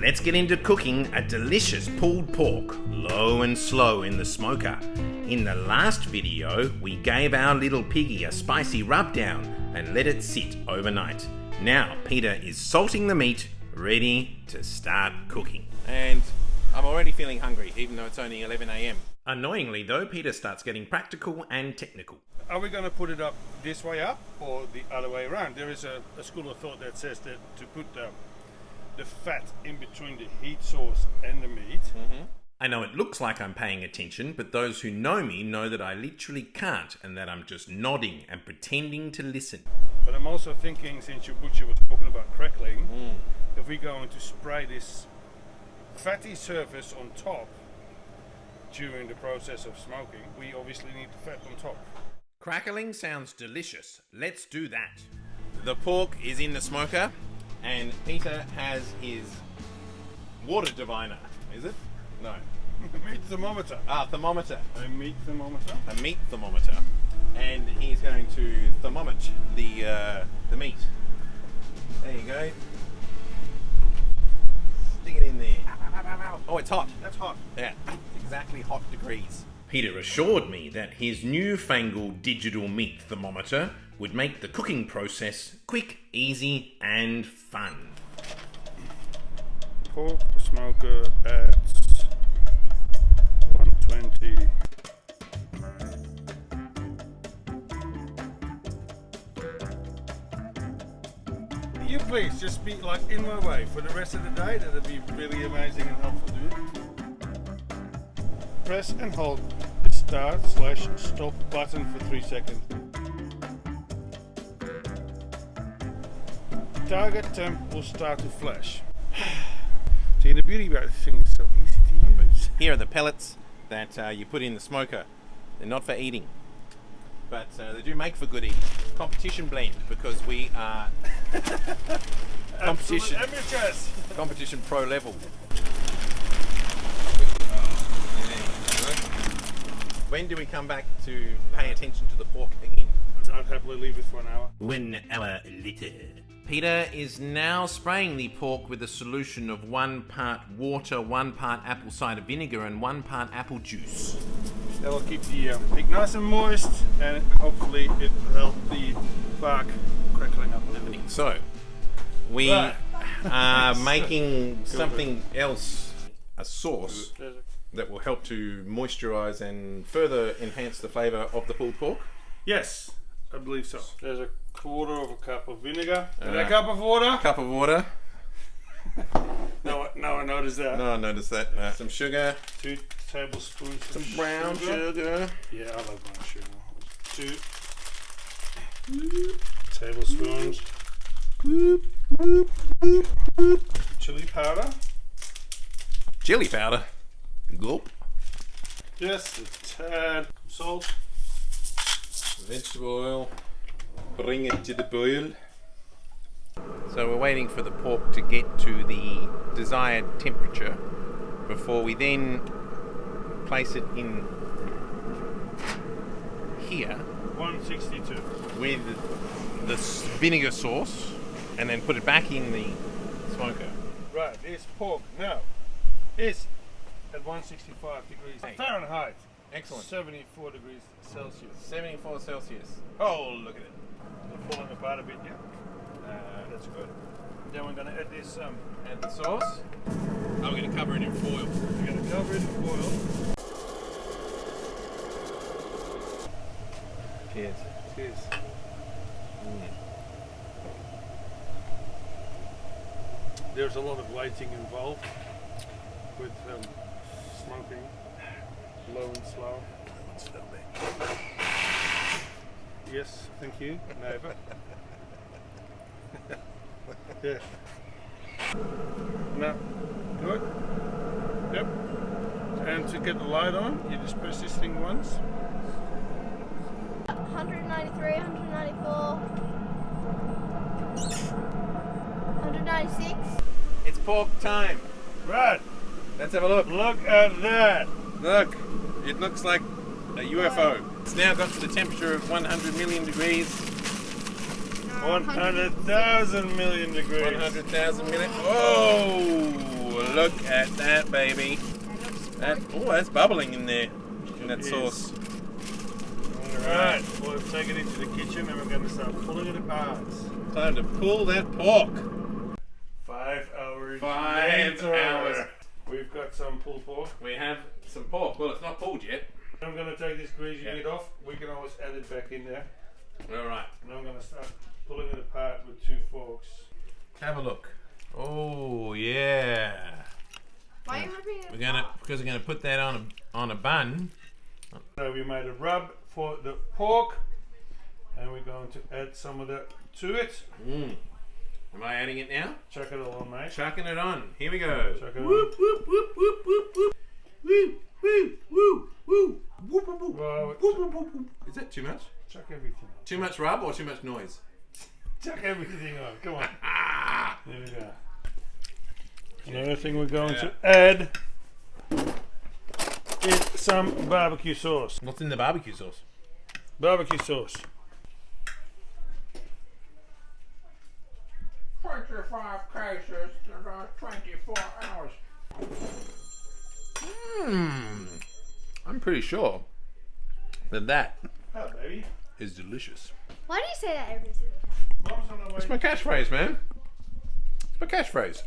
let's get into cooking a delicious pulled pork, low and slow in the smoker. In the last video, we gave our little piggy a spicy rub down and let it sit overnight. Now Peter is salting the meat, ready to start cooking. And I'm already feeling hungry, even though it's only 11 a.m. Annoyingly though, Peter starts getting practical and technical. Are we going to put it up this way up or the other way around? There is a school of thought that says that to put the fat in between the heat source and the meat. Mm-hmm. I know it looks like I'm paying attention, but those who know me know that I literally can't and that I'm just nodding and pretending to listen. But I'm also thinking, since your butcher was talking about crackling, if we're going to spray this fatty surface on top during the process of smoking, we obviously need the fat on top. Crackling sounds delicious. Let's do that. The pork is in the smoker and Peter has his water diviner, is it? No. Meat thermometer. Thermometer. A meat thermometer. A meat thermometer. And he's going to thermometer the meat. There you go. Stick it in there. Oh, it's hot. That's hot. Yeah, exactly hot degrees. Peter assured me that his newfangled digital meat thermometer would make the cooking process quick, easy, and fun. Pork smoker at 120. You please just be like in my way for the rest of the day. That'd be really amazing and helpful, dude. Press and hold the start/stop button for 3 seconds. Target temp will start to flash. See, the beauty about this thing is so easy to use. Here are the pellets that you put in the smoker. They're not for eating, but they do make for good eating. Competition blend, because we are competition pro level. When do we come back to pay attention to the pork again? I'd happily leave it for an hour. 1 hour later. Peter is now spraying the pork with a solution of 1 part water, 1 part apple cider vinegar, and 1 part apple juice. That'll keep the pig nice and moist, and hopefully it will help the bark crackling up a little bit. So, we are making something else, a sauce that will help to moisturize and further enhance the flavor of the pulled pork. Yes, I believe so. There's a 1/4 cup of vinegar and a cup of water. Cup of water. No one noticed that. No, I noticed that. Some sugar. 2 tablespoons. Some brown sugar. Yeah, I love brown sugar. 2 tablespoons. Chili powder. Chili powder. Gulp. Just a tad salt. Vegetable oil. Bring it to the boil. So we're waiting for the pork to get to the desired temperature before we then place it in here 162 with the vinegar sauce and then put it back in the smoker. Right, this pork now is at 165 degrees Fahrenheit. Excellent. 74 degrees Celsius. 74 Celsius. Oh, look at it. It's falling apart a bit, yeah. That's good. Then we're going to add this. Add the sauce. Oh, we're going to cover it in foil. We're going to cover it in foil. Cheers. Cheers. There's a lot of waiting involved with smoking low and slow. Yes, thank you, neighbour. Yeah. No. Good. Yep. And to get the light on, you just press this thing once. 193, 194, 196. It's pork time. Right. Let's have a look. Look at that. Look. It looks like a UFO. It's now got to the temperature of 100 million degrees. 100,000 million degrees. 100,000 minutes. Oh, look at that, baby. That's bubbling in there, in that sauce. Alright, we'll take it into the kitchen and we're going to start pulling it apart. Time to pull that pork. 5 hours. 5 later. hours. We've got some pulled pork. We have some pork. Well, it's not pulled yet. I'm going to take this greasy bit off. We can always add it back in there. Alright. And I'm going to start pulling it apart with 2 forks. Have a look. Oh, yeah. Why are you ripping it? Because we're gonna put that on a bun. So we made a rub for the pork, and we're going to add some of that to it. Am I adding it now? Chuck it all on, mate. Chucking it on. Here we go. Chuck it Whoop, on. whoop, whoop, whoop, whoop, whoop. Woo, woo, woo, woo. Whoop, whoop, whoop. Well, Whoop, whoop, whoop, whoop. Is that too much? chuck everything on. Too much rub or too much noise? Chuck everything on. Come on. There we go. Another thing we're going to add is some barbecue sauce. What's in the barbecue sauce? Barbecue sauce. 25 cases, 24 hours. I'm pretty sure that Oh, baby. is delicious. Why do you say that every single time? Mom's on the way. It's my catchphrase, man. It's my catchphrase.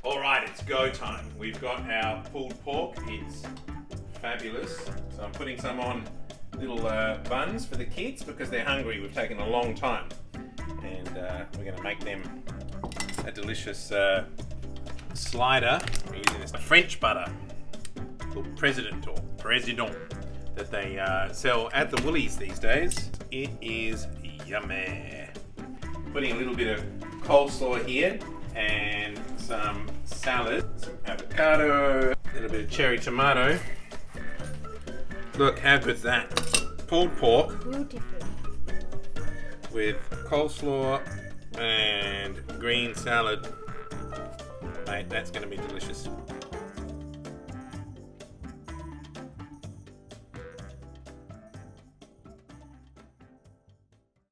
All right, it's go time. We've got our pulled pork. It's fabulous. So I'm putting some on little buns for the kids because they're hungry. We've taken a long time. And we're going to make them a delicious slider. We're using this French butter called President that they sell at the Woolies these days. It is yummy. Putting a little bit of coleslaw here and some salad, some avocado, a little bit of cherry tomato. Look, how good's that? Pulled pork Beautiful. with coleslaw and green salad. Mate, that's going to be delicious.